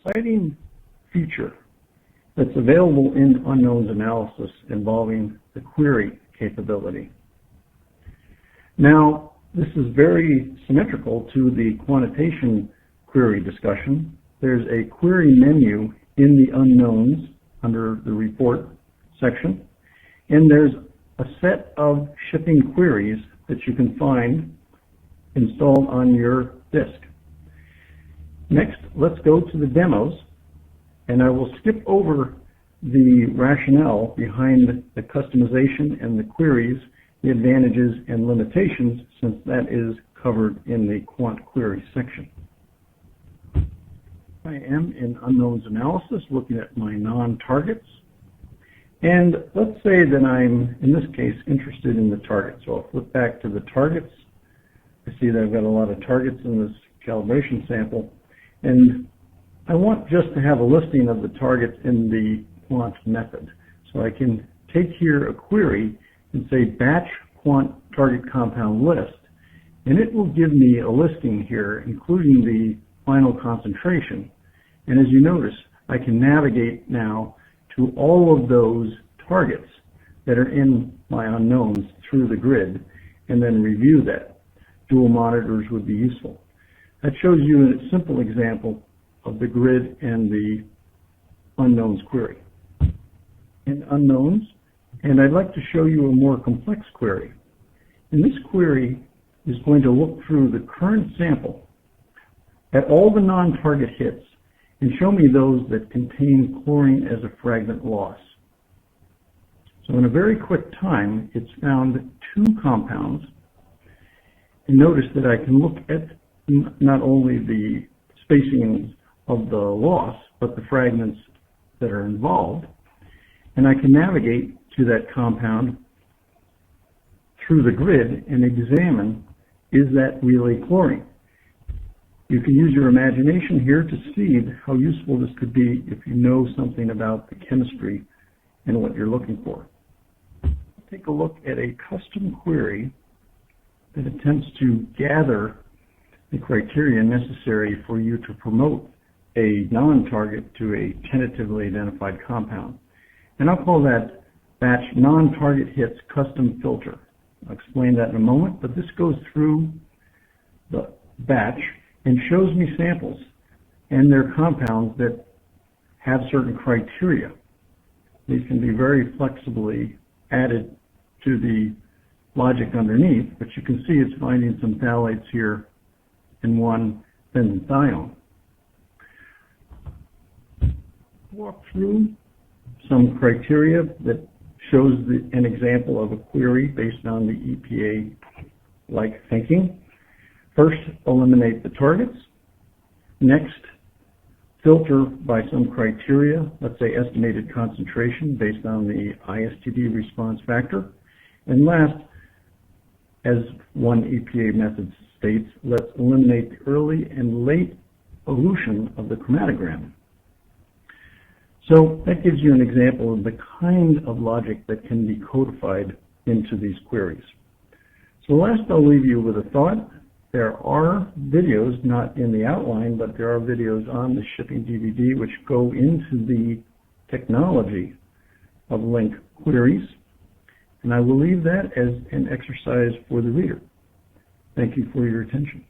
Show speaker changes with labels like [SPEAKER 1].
[SPEAKER 1] exciting feature that's available in unknowns analysis involving the query capability. Now, this is very symmetrical to the quantitation query discussion. There's a query menu in the unknowns under the report section, and there's a set of shipping queries that you can find installed on your disk. Next, let's go to the demos, and I will skip over the rationale behind the customization and the queries, the advantages and limitations, since that is covered in the quant query section. I am in unknowns analysis looking at my non-targets, and let's say that I'm, in this case, interested in the target. So I'll flip back to the targets. I see that I've got a lot of targets in this calibration sample, and I want just to have a listing of the targets in the quant method. So I can take here a query and say batch quant target compound list, and it will give me a listing here including the final concentration. And as you notice, I can navigate now to all of those targets that are in my unknowns through the grid and then review that. Dual monitors would be useful. That shows you a simple example of the grid and the unknowns query. In unknowns, and I'd like to show you a more complex query. And this query is going to look through the current sample at all the non-target hits and show me those that contain chlorine as a fragment loss. So in a very quick time, it's found 2 compounds. And notice that I can look at not only the spacings of the loss, but the fragments that are involved. And I can navigate to that compound through the grid and examine, is that really chlorine? You can use your imagination here to see how useful this could be if you know something about the chemistry and what you're looking for. Take a look at a custom query that attempts to gather the criteria necessary for you to promote a non-target to a tentatively identified compound. And I'll call that batch non-target hits custom filter. I'll explain that in a moment, but this goes through the batch and shows me samples and their compounds that have certain criteria. These can be very flexibly added to the logic underneath, but you can see it's finding some phthalates here and one benzothione. Walk through some criteria that shows an example of a query based on the EPA-like thinking. First, eliminate the targets. Next, filter by some criteria, let's say estimated concentration based on the ISTD response factor. And last, as one EPA method states, let's eliminate the early and late elution of the chromatogram. So that gives you an example of the kind of logic that can be codified into these queries. So last, I'll leave you with a thought. There are videos, not in the outline, but there are videos on the shipping DVD which go into the technology of LINQ queries. And I will leave that as an exercise for the reader. Thank you for your attention.